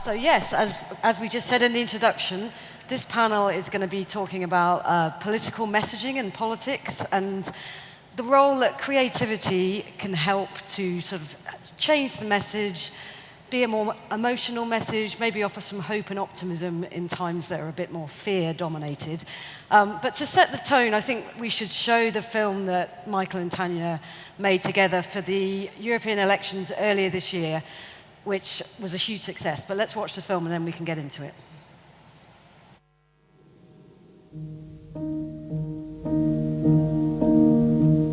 So yes, as we just said in the introduction, this panel is going to be talking about political messaging and politics and the role that creativity can help to sort of change the message, be a more emotional message, maybe offer some hope and optimism in times that are a bit more fear-dominated. But to set the tone, I think we should show the film that Mikael and Tanja made together for the European elections earlier this year, which was a huge success. But let's watch the film and then we can get into it.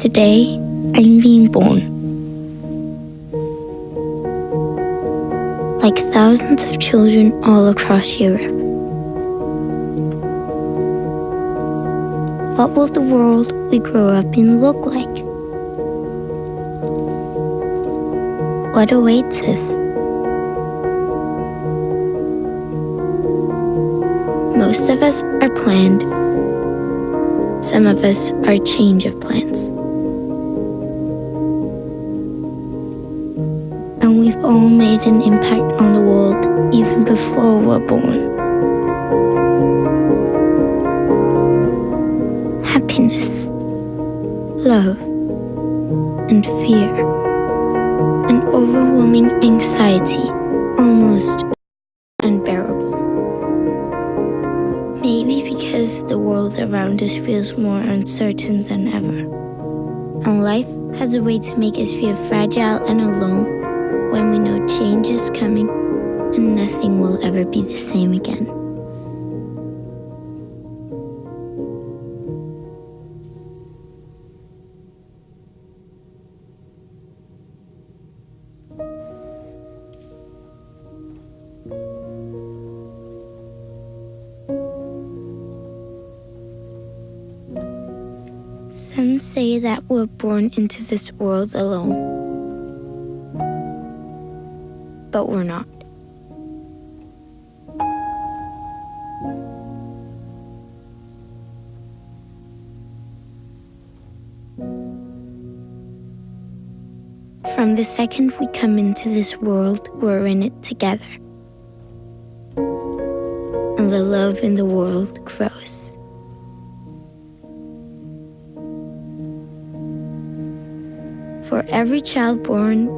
Today, I'm being born. Like thousands of children all across Europe. What will the world we grow up in look like? What awaits us? Most of us are planned. Some of us are a change of plans. And we've all made an impact on the world even before we're born. Happiness, love, and fear, an overwhelming anxiety, almost unbearable. Maybe because the world around us feels more uncertain than ever. And life has a way to make us feel fragile and alone when we know change is coming and nothing will ever be the same again. Some say that we're born into this world alone. But we're not. From the second we come into this world, we're in it together. And the love in the world grows. For every child born,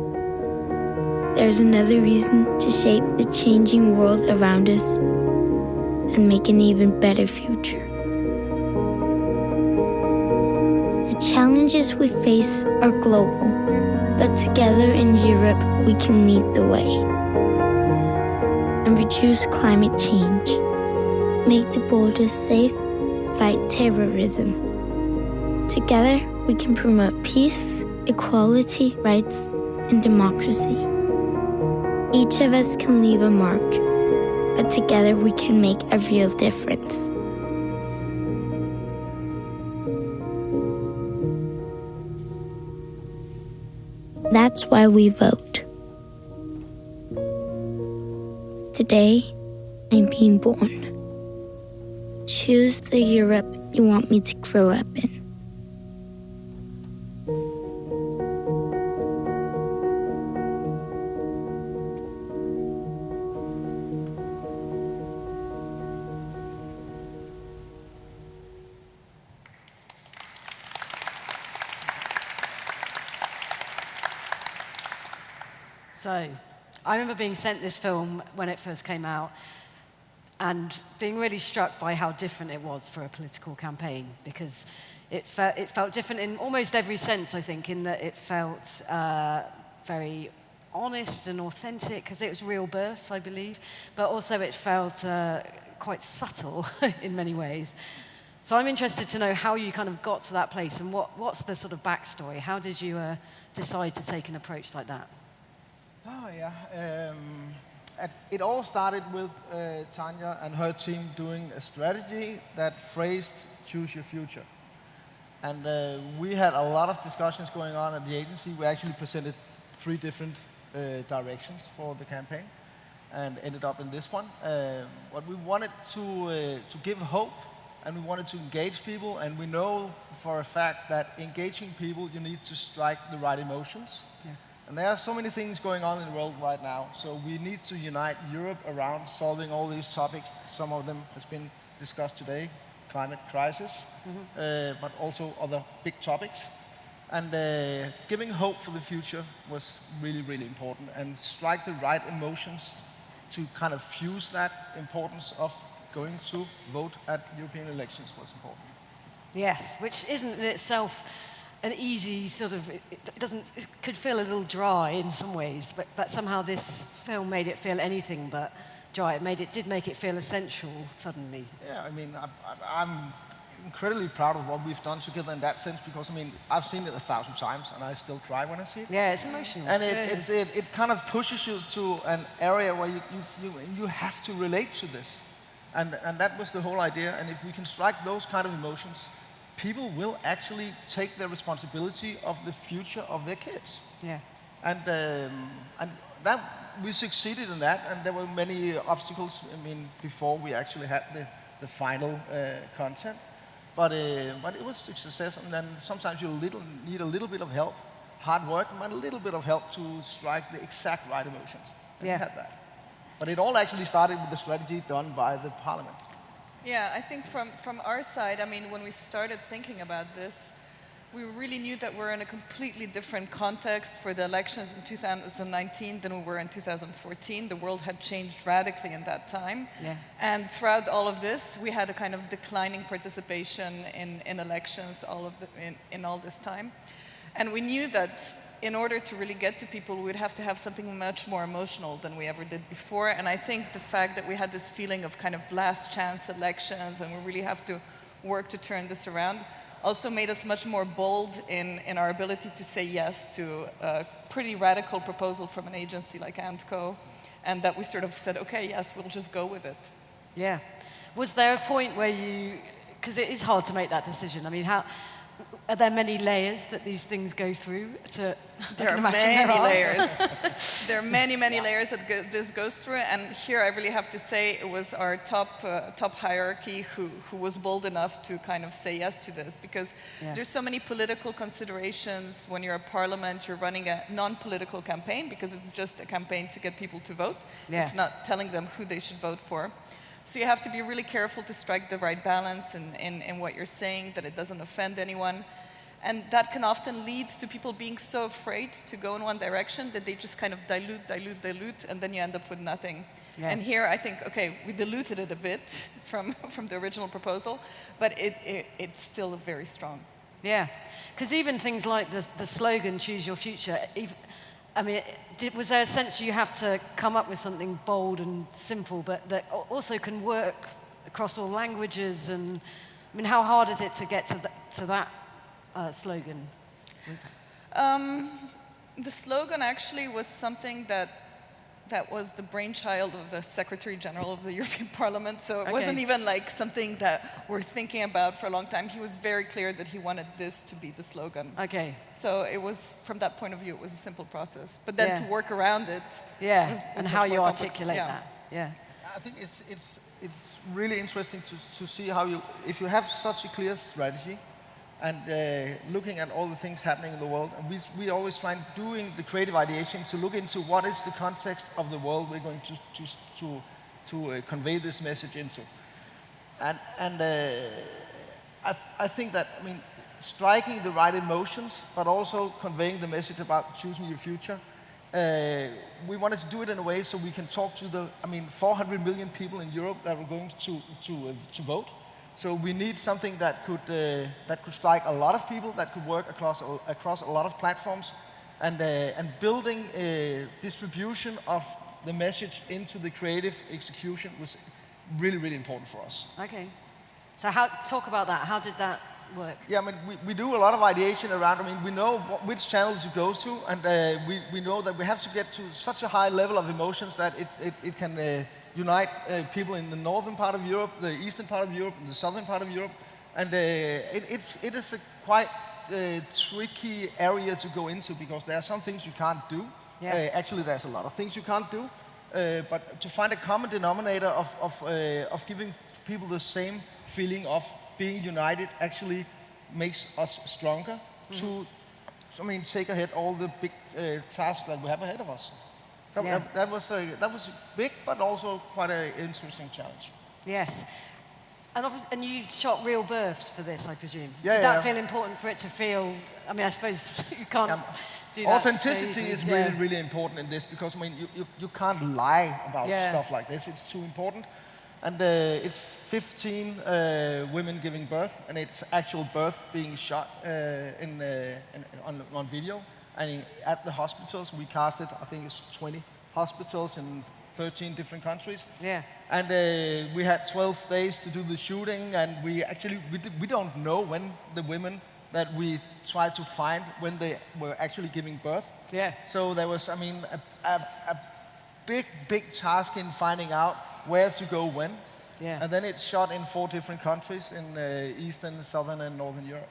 there's another reason to shape the changing world around us and make an even better future. The challenges we face are global, but together in Europe we can lead the way and reduce climate change, make the borders safe, fight terrorism. Together we can promote peace, equality, rights, and democracy. Each of us can leave a mark, but together we can make a real difference. That's why we vote. Today, I'm being born. Choose the Europe you want me to grow up in. So, I remember being sent this film when it first came out and being really struck by how different it was for a political campaign, because it felt different in almost every sense, I think, in that it felt very honest and authentic, because it was real births, I believe, but also it felt quite subtle in many ways. So I'm interested to know how you kind of got to that place and what's the sort of backstory? How did you decide to take an approach like that? Oh, yeah. It all started with Tanja and her team doing a strategy that phrased Choose Your Future. And we had a lot of discussions going on at the agency. We actually presented 3 different directions for the campaign and ended up in this one. What we wanted to give hope, and we wanted to engage people, and we know for a fact that engaging people, you need to strike the right emotions. Yeah. And there are so many things going on in the world right now, so we need to unite Europe around solving all these topics. Some of them has been discussed today, climate crisis, but also other big topics. And giving hope for the future was really, really important, and strike the right emotions to kind of fuse that importance of going to vote at European elections was important. Yes, which isn't in itself an easy sort of, it could feel a little dry in some ways, but somehow this film made it feel anything but dry. It did make it feel essential suddenly. Yeah, I mean, I'm incredibly proud of what we've done together in that sense, because I mean, I've seen it 1,000 times and I still cry when I see it. Yeah, it's emotional. And it kind of pushes you to an area where you have to relate to this. And that was the whole idea. And if we can strike those kind of emotions, people will actually take their responsibility of the future of their kids. Yeah. And that we succeeded in that, and there were many obstacles. I mean, before we actually had the final content, but it was a success. And then sometimes you need a little bit of help, hard work, but a little bit of help to strike the exact right emotions. And we had that. But it all actually started with the strategy done by the Parliament. Yeah, I think from our side, I mean, when we started thinking about this, we really knew that we're in a completely different context for the elections in 2019 than we were in 2014. The world had changed radically in that time. Yeah. And throughout all of this, we had a kind of declining participation in elections in all this time. And we knew that in order to really get to people, we would have to have something much more emotional than we ever did before. And I think the fact that we had this feeling of kind of last chance elections and we really have to work to turn this around also made us much more bold in our ability to say yes to a pretty radical proposal from an agency like Antco, and that we sort of said, okay, yes, we'll just go with it. Yeah. Was there a point where because it is hard to make that decision. I mean, are there many layers that these things go through? There are many layers. There are many, many layers that this goes through. And here I really have to say it was our top hierarchy who was bold enough to kind of say yes to this. Because there's so many political considerations when you're a parliament, you're running a non-political campaign, because it's just a campaign to get people to vote. Yeah. It's not telling them who they should vote for. So you have to be really careful to strike the right balance in what you're saying, that it doesn't offend anyone. And that can often lead to people being so afraid to go in one direction that they just kind of dilute, and then you end up with nothing. Yeah. And here I think, okay, we diluted it a bit from the original proposal, but it's still very strong. Yeah, because even things like the slogan, "Choose Your Future," I mean, was there a sense you have to come up with something bold and simple, but that also can work across all languages? And I mean, how hard is it to get to that slogan? The slogan actually was something that was the brainchild of the Secretary General of the European Parliament, so it wasn't even like something that we're thinking about for a long time. He was very clear that he wanted this to be the slogan. Okay. So it was, from that point of view, it was a simple process. But then to work around it, was and how you articulate that. Yeah. I think it's really interesting to see how if you have such a clear strategy, and looking at all the things happening in the world, and we always try doing the creative ideation to look into what is the context of the world we're going to convey this message into. And I think that, I mean, striking the right emotions, but also conveying the message about choosing your future. We wanted to do it in a way so we can talk to 400 million people in Europe that are going to vote. So we need something that could strike a lot of people, that could work across a lot of platforms, and building a distribution of the message into the creative execution was really, really important for us. Okay. So talk about that. How did that work? Yeah, I mean, we do a lot of ideation around. I mean, we know which channels you go to, and we know that we have to get to such a high level of emotions that it can unite people in the northern part of Europe, the eastern part of Europe, and the southern part of Europe. And it is a quite tricky area to go into, because there are some things you can't do. Yeah. Actually, there's a lot of things you can't do. But to find a common denominator of giving people the same feeling of being united actually makes us stronger to take ahead all the big tasks that we have ahead of us. So that was big, but also quite an interesting challenge. Yes. And you shot real births for this, I presume. Yeah, Did that feel important for it to feel? I mean, I suppose you can't do that. Authenticity is really, really important in this because you can't lie about stuff like this. It's too important. And it's 15 women giving birth, and it's actual birth being shot on video. And at the hospitals, we casted, I think it's 20 hospitals in 13 different countries. Yeah. And we had 12 days to do the shooting, and we don't know when the women that we tried to find when they were actually giving birth. Yeah. So there was, a big task in finding out where to go when. Yeah. And then it's shot in 4 different countries in Eastern, Southern, and Northern Europe.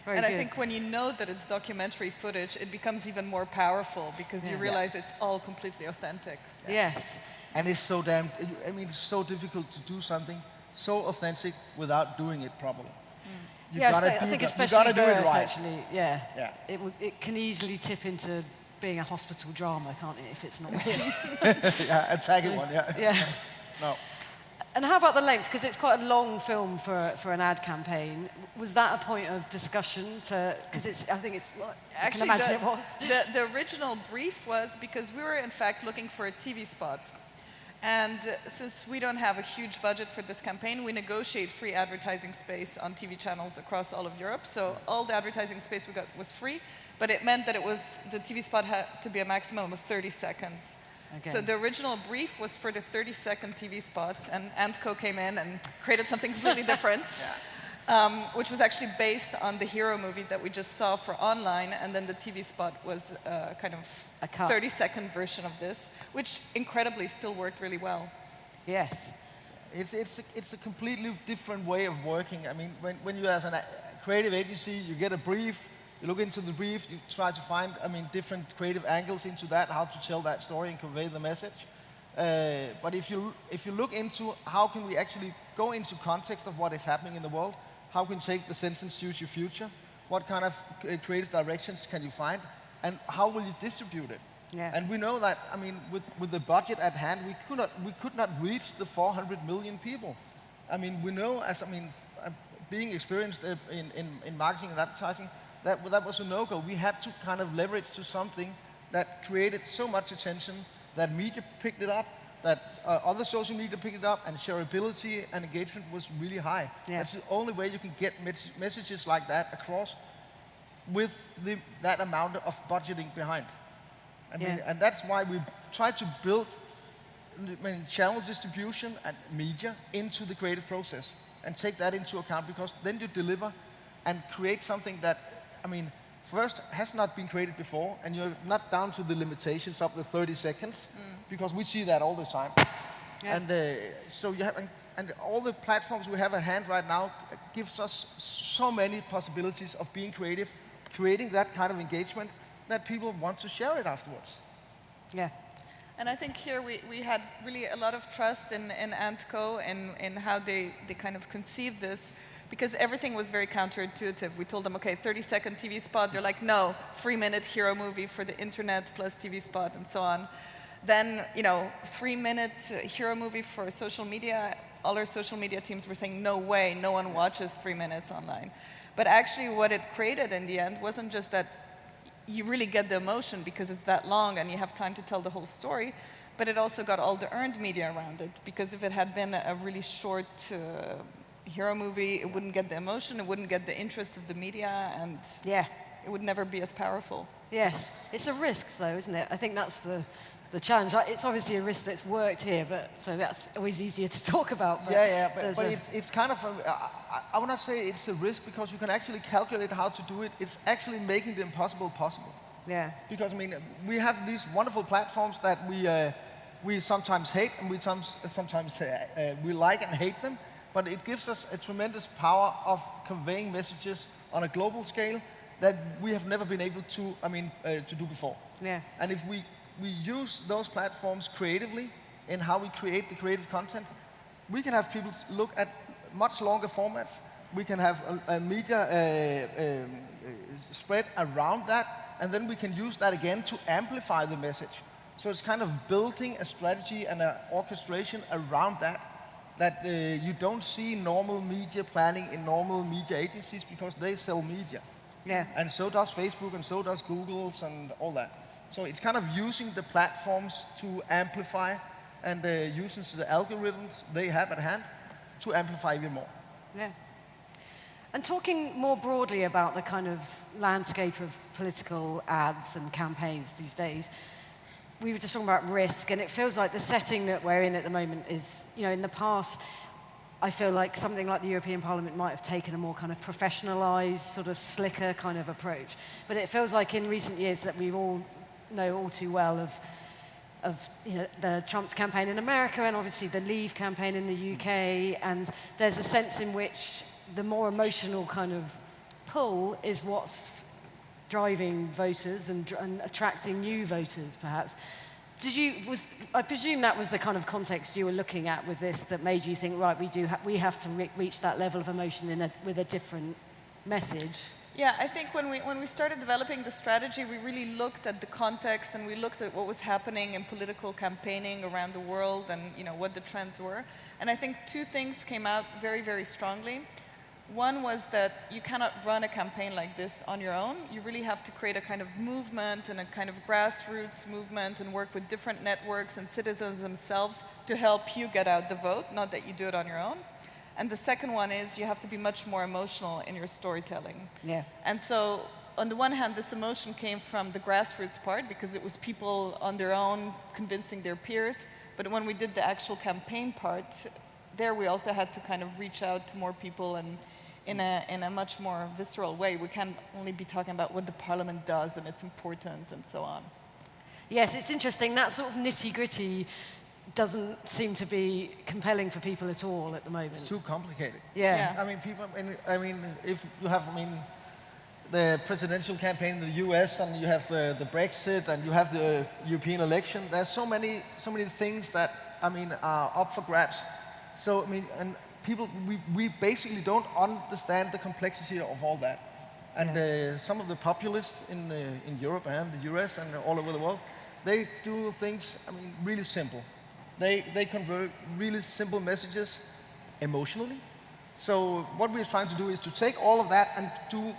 Very and good. I think when you know that it's documentary footage, it becomes even more powerful because you realize it's all completely authentic. Yes. And it's so it's so difficult to do something so authentic without doing it properly. You I think especially do it right. Actually, it can easily tip into being a hospital drama, can't it, if it's not real? A tagging one, Yeah. No. And how about the length? Because it's quite a long film for an ad campaign. Was that a point of discussion? Because I think it's. I can imagine it was. The original brief was because we were in fact looking for a TV spot, and since we don't have a huge budget for this campaign, we negotiate free advertising space on TV channels across all of Europe. So all the advertising space we got was free, but it meant that the TV spot had to be a maximum of 30 seconds. Okay. So the original brief was for the 30-second TV spot, and Antco came in and created something completely different, which was actually based on the hero movie that we just saw for online, and then the TV spot was kind of a 30-second version of this, which incredibly still worked really well. Yes. It's a completely different way of working. I mean, when you as a creative agency, you get a brief, you look into the brief, you try to find, different creative angles into that, how to tell that story and convey the message. But if you look into how can we actually go into context of what is happening in the world, how can you take the sentence "choose your future," what kind of creative directions can you find, and how will you distribute it? Yeah. And we know that, with the budget at hand, we could not reach the 400 million people. We know, being experienced in marketing and advertising, that was a no-go. We had to kind of leverage to something that created so much attention, that media picked it up, that other social media picked it up, and shareability and engagement was really high. Yeah. That's the only way you can get messages like that across with that amount of budgeting behind. And that's why we try to build channel distribution and media into the creative process and take that into account, because then you deliver and create something that, first, has not been created before, and you're not down to the limitations of the 30 seconds, because we see that all the time. Yeah. And so you have, and all the platforms we have at hand right now gives us so many possibilities of being creative, creating that kind of engagement that people want to share it afterwards. Yeah. And I think here we had really a lot of trust in Antco and how they kind of conceived this, because everything was very counterintuitive. We told them, okay, 30-second TV spot. They're like, no, 3-minute hero movie for the internet plus TV spot and so on. Then, 3-minute hero movie for social media. All our social media teams were saying, no way, no one watches 3 minutes online. But actually what it created in the end wasn't just that you really get the emotion because it's that long and you have time to tell the whole story, but it also got all the earned media around it. Because if it had been a really short hero movie, it wouldn't get the emotion, it wouldn't get the interest of the media, and it would never be as powerful. Yes, it's a risk though, isn't it? I think that's the challenge. It's obviously a risk that's worked here, so that's always easier to talk about. But it's kind of, I would not say it's a risk, because you can actually calculate how to do it. It's actually making the impossible possible. Yeah. Because we have these wonderful platforms that we sometimes hate, and we sometimes we like and hate them. But it gives us a tremendous power of conveying messages on a global scale that we have never been able to do before. Yeah. And if we use those platforms creatively in how we create the creative content, we can have people look at much longer formats, we can have a media spread around that, and then we can use that again to amplify the message. So it's kind of building a strategy and an orchestration around that you don't see normal media planning in normal media agencies because they sell media. Yeah. And so does Facebook, and so does Google's, and all that. So it's kind of using the platforms to amplify, and using the algorithms they have at hand to amplify even more. Yeah. And talking more broadly about the kind of landscape of political ads and campaigns these days, we were just talking about risk, and it feels like the setting that we're in at the moment is, in the past, I feel like something like the European Parliament might have taken a more kind of professionalized, sort of slicker kind of approach. But it feels like in recent years that we all know all too well of the Trump's campaign in America and obviously the Leave campaign in the UK, and there's a sense in which the more emotional kind of pull is what's driving voters and attracting new voters, perhaps. I presume that was the kind of context you were looking at with this that made you think, right, we have to reach that level of emotion with a different message. Yeah, I think when we started developing the strategy, we really looked at the context and we looked at what was happening in political campaigning around the world and what the trends were. And I think two things came out very, very strongly. One was that you cannot run a campaign like this on your own. You really have to create a kind of movement and a kind of grassroots movement and work with different networks and citizens themselves to help you get out the vote, not that you do it on your own. And the second one is you have to be much more emotional in your storytelling. Yeah. And so on the one hand, this emotion came from the grassroots part because it was people on their own convincing their peers. But when we did the actual campaign part, there we also had to kind of reach out to more people and in a much more visceral way. We can't only be talking about what the parliament does and it's important and so on. Yes, it's interesting. That sort of nitty-gritty doesn't seem to be compelling for people at all at the moment. It's too complicated. Yeah. If you have, the presidential campaign in the US, and you have the Brexit, and you have the European election, there's so many things that, are up for grabs. So, and people, we basically don't understand the complexity of all that. And some of the populists in Europe and the US and all over the world, they do things, really simple. They convert really simple messages emotionally. So what we're trying to do is to take all of that and to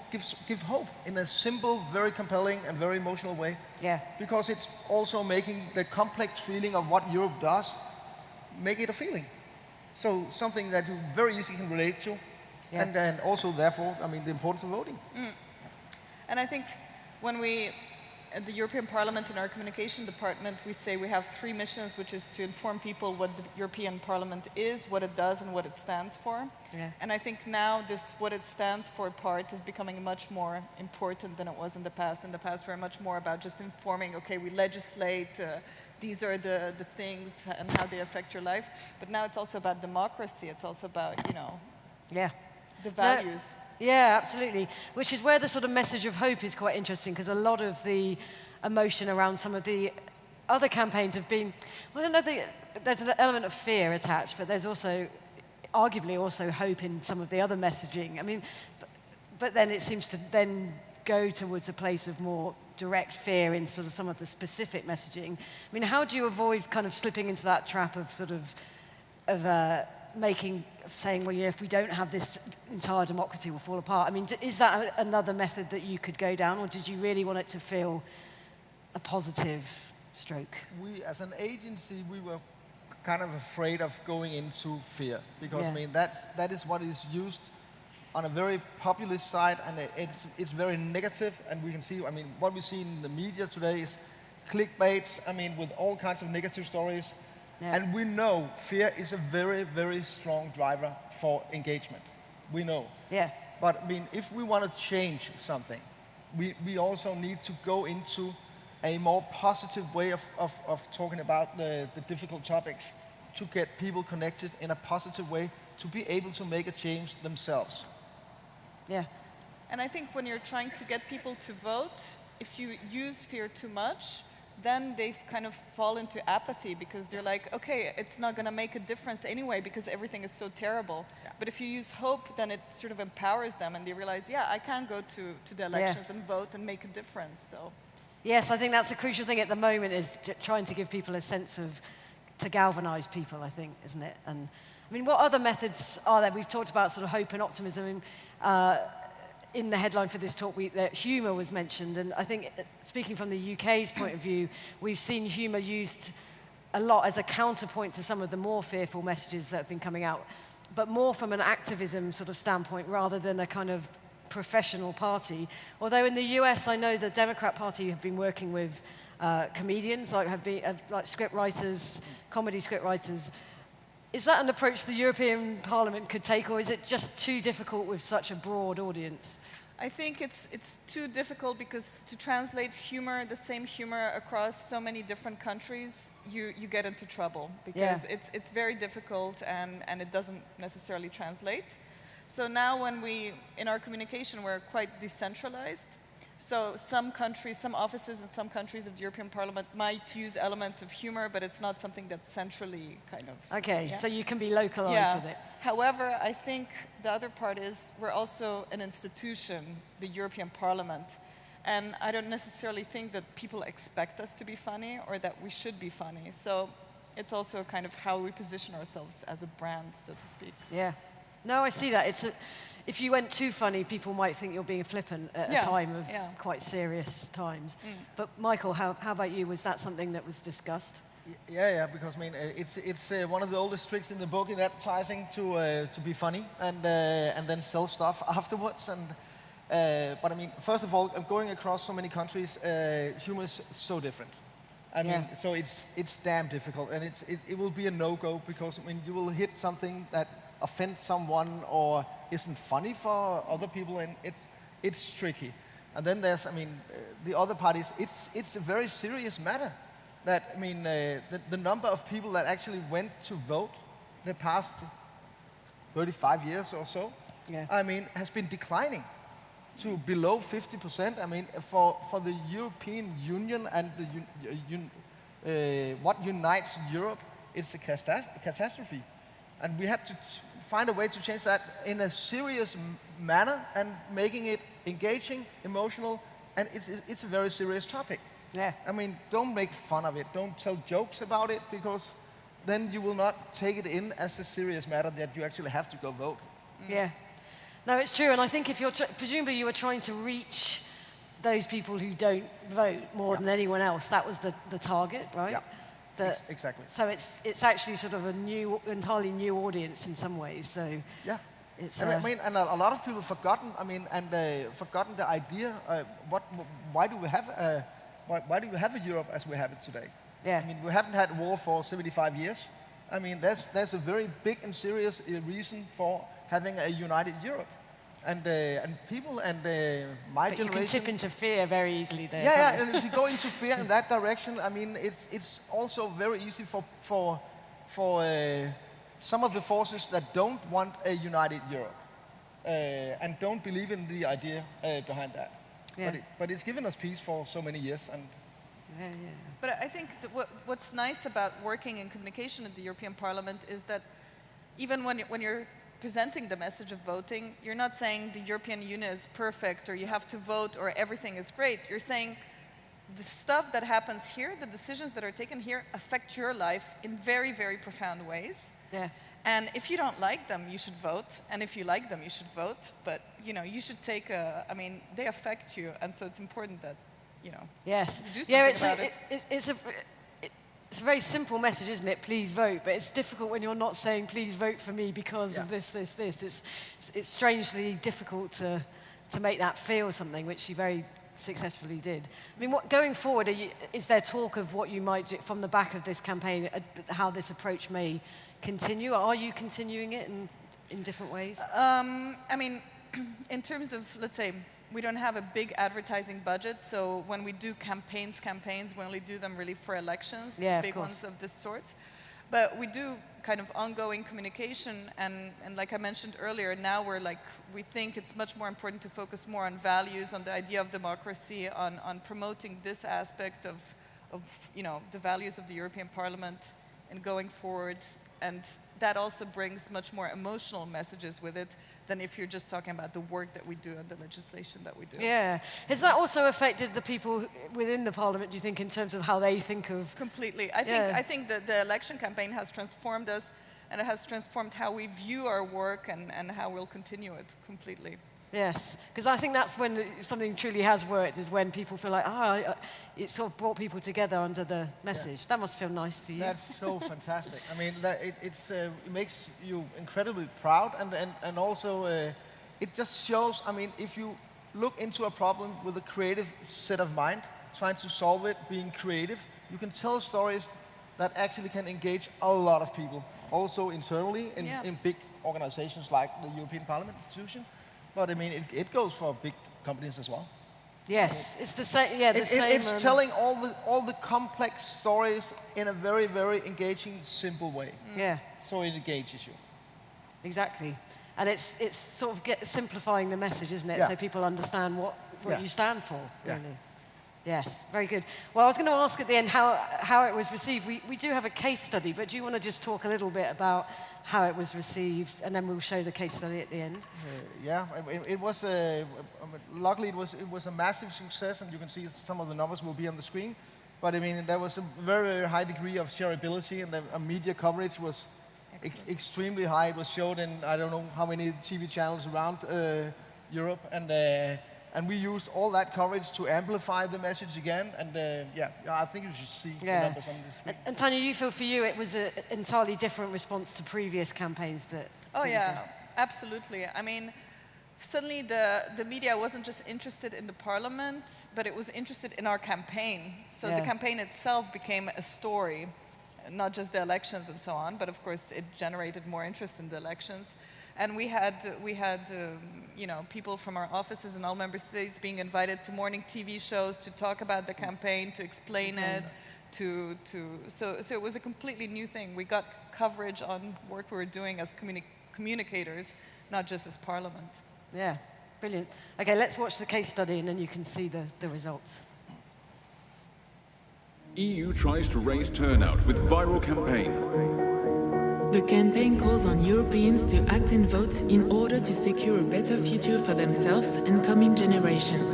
give hope in a simple, very compelling and very emotional way. Yeah. Because it's also making the complex feeling of what Europe does, make it a feeling. So something that you very easily can relate to. Yeah. And then also, therefore, the importance of voting. Mm. And I think when we, at the European Parliament in our communication department, we say we have 3 missions, which is to inform people what the European Parliament is, what it does, and what it stands for. Yeah. And I think now this what it stands for part is becoming much more important than it was in the past. In the past, we were much more about just informing, okay, we legislate, these are the things and how they affect your life. But now it's also about democracy. It's also about, yeah, the values. Yeah, absolutely. Which is where the sort of message of hope is quite interesting, because a lot of the emotion around some of the other campaigns have been, well, I don't know, there's an element of fear attached, but there's also, arguably also hope in some of the other messaging. But then it seems to then go towards a place of more direct fear in sort of some of the specific messaging. How do you avoid kind of slipping into that trap of sort of saying, well, if we don't have this, entire democracy will fall apart? Is that another method that you could go down, or did you really want it to feel a positive stroke? We, as an agency, we were kind of afraid of going into fear, because that is what is used on a very populist side, and it's very negative, and we can see, what we see in the media today is clickbaits, with all kinds of negative stories. Yeah. And we know fear is a very, very strong driver for engagement. We know. Yeah. But if we want to change something, we also need to go into a more positive way of talking about the difficult topics, to get people connected in a positive way, to be able to make a change themselves. Yeah. And I think when you're trying to get people to vote, if you use fear too much, then they kind of fall into apathy because they're like, okay, it's not going to make a difference anyway because everything is so terrible. Yeah. But if you use hope, then it sort of empowers them and they realize, yeah, I can go to the elections and vote and make a difference. So. Yes, I think that's a crucial thing at the moment, is trying to give people a sense of, to galvanize people, I think, isn't it? And I mean, what other methods are there? We've talked about sort of hope and optimism. In the headline for this talk, that humour was mentioned, and I think, speaking from the UK's point of view, we've seen humour used a lot as a counterpoint to some of the more fearful messages that have been coming out, but more from an activism sort of standpoint rather than a kind of professional party. Although in the US, I know the Democrat Party have been working with comedians, like script writers, comedy script writers. Is that an approach the European Parliament could take, or is it just too difficult with such a broad audience? I think it's too difficult because to translate humor, the same humor across so many different countries, you get into trouble because it's very difficult and it doesn't necessarily translate. So now when in our communication, we're quite decentralized. So some countries, some offices in some countries of the European Parliament might use elements of humor, but it's not something that's centrally kind of... Okay, so you can be localized with it. However, I think the other part is we're also an institution, the European Parliament, and I don't necessarily think that people expect us to be funny or that we should be funny. So it's also kind of how we position ourselves as a brand, so to speak. Yeah. No, I see that. If you went too funny, people might think you're being flippant at a time of quite serious times. But Mikael, how about you? Was that something that was discussed? Yeah, because I mean, it's one of the oldest tricks in the book in advertising to be funny and then sell stuff afterwards. And but I mean, first of all, going across so many countries, humor is so different. I mean, so it's damn difficult, and it will be a no-go because I mean, you will hit something that offends someone or isn't funny for other people, and it's tricky. And then there's, I mean, the other part is it's a very serious matter. That, I mean, the number of people that actually went to vote the past 35 years or so, I mean, has been declining to below 50%. I mean, for the European Union and what unites Europe, it's a catastrophe. And we have to find a way to change that in a serious manner and making it engaging, emotional, and it's a very serious topic. Yeah. I mean, don't make fun of it. Don't tell jokes about it, because then you will not take it in as a serious matter that you actually have to go vote. Yeah. No, it's true. And I think if you're, presumably you were trying to reach those people who don't vote more than anyone else, that was the target, right? Yeah. Exactly. So it's actually sort of a entirely new audience in some ways. So yeah. It's, I mean, and a lot of people forgotten. I mean, forgotten the idea. Why do we have a Europe as we have it today? Yeah. I mean, we haven't had war for 75 years. I mean, there's a very big and serious reason for having a united Europe, and people and my but generation. You can tip into fear very easily there. Yeah, and if you go into fear in that direction, I mean, it's also very easy for some of the forces that don't want a united Europe and don't believe in the idea behind that. Yeah. But it's given us peace for so many years. And But I think that what's nice about working in communication at the European Parliament is that even when you're presenting the message of voting, you're not saying the European Union is perfect or you have to vote or everything is great. You're saying the stuff that happens here, the decisions that are taken here affect your life in very, very profound ways. Yeah. And if you don't like them, you should vote. And if you like them, you should vote. But, you know, you should take I mean, they affect you. And so it's important that, you know, yes. you do something about it. It's a very simple message, isn't it? Please vote. But it's difficult when you're not saying, please vote for me because of this. It's strangely difficult to make that feel something, which you very successfully did. I mean, going forward, is there talk of what you might do from the back of this campaign, how this approach may continue? Are you continuing it in different ways? I mean, in terms of, let's say, we don't have a big advertising budget, so when we do campaigns, we only do them really for elections, big ones of this sort. But we do kind of ongoing communication, and like I mentioned earlier, now we think it's much more important to focus more on values, on the idea of democracy, on promoting this aspect the values of the European Parliament and going forward. And that also brings much more emotional messages with it than if you're just talking about the work that we do and the legislation that we do. Yeah. Has that also affected the people within the Parliament, do you think, in terms of how they think of... Completely. I think that the election campaign has transformed us, and it has transformed how we view our work and how we'll continue it completely. Yes, because I think that's when something truly has worked, is when people feel like, it sort of brought people together under the message. That must feel nice for you. That's so fantastic. I mean, it makes you incredibly proud, and also it just shows, I mean, if you look into a problem with a creative set of mind, trying to solve it, being creative, you can tell stories that actually can engage a lot of people, also internally in big organizations like the European Parliament institution. But I mean, it goes for big companies as well. Yes, it's the same. Yeah, It's telling all the complex stories in a very, very engaging, simple way. Yeah. So it engages you. Exactly, and it's sort of simplifying the message, isn't it? Yeah. So people understand what you stand for. Yeah. Really. Yes, very good. Well, I was going to ask at the end how it was received. We do have a case study, but do you want to just talk a little bit about how it was received, and then we'll show the case study at the end? It was luckily it was a massive success, and you can see some of the numbers will be on the screen. But I mean, there was a very, very high degree of shareability, and the media coverage was extremely high. It was showed in I don't know how many TV channels around Europe, and we used all that coverage to amplify the message again. And I think you should see the numbers on the screen. And Tanja, you feel for you it was an entirely different response to previous campaigns that... Oh yeah, absolutely. I mean, suddenly the media wasn't just interested in the Parliament, but it was interested in our campaign. So the campaign itself became a story, not just the elections and so on, but of course it generated more interest in the elections. And we had people from our offices in all member states being invited to morning TV shows to talk about the campaign, to explain it, so it was a completely new thing. We got coverage on work we were doing as communicators, not just as Parliament. Yeah, brilliant. Okay, let's watch the case study and then you can see the results. EU tries to raise turnout with viral campaign. The campaign calls on Europeans to act and vote in order to secure a better future for themselves and coming generations.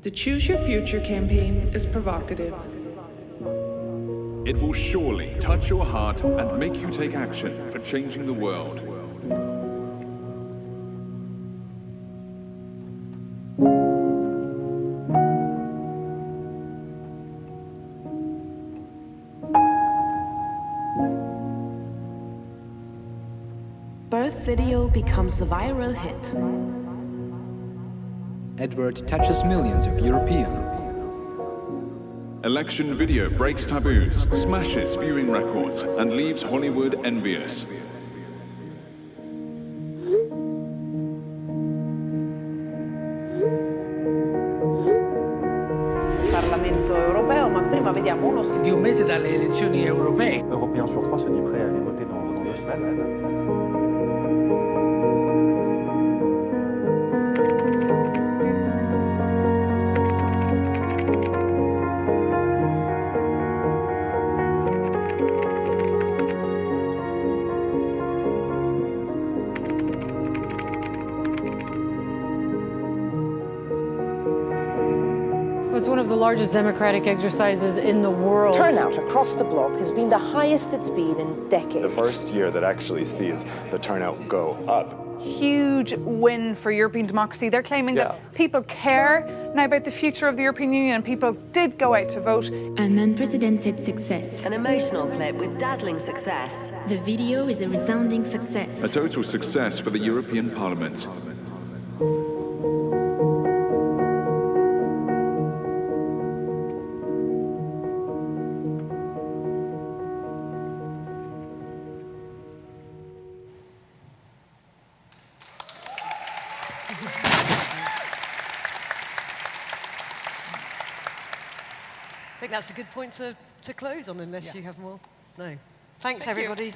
The Choose Your Future campaign is provocative. It will surely touch your heart and make you take action for changing the world. Birth video becomes a viral hit. Edward touches millions of Europeans. Election video breaks taboos, smashes viewing records, and leaves Hollywood envious. Parlamento europeo, ma prima vediamo uno di un mese dalle elezioni europee. Européen sur 3 se dit prêt à aller voter dans 2 semaines. It's one of the largest democratic exercises in the world. Turnout across the bloc has been the highest it's been in decades. The first year that actually sees the turnout go up. Huge win for European democracy. They're claiming that people care now about the future of the European Union, and people did go out to vote. An unprecedented success. An emotional clip with dazzling success. The video is a resounding success. A total success for the European Parliament. think that's a good point to close on, unless you have more. No. Thanks, Thank you. everybody.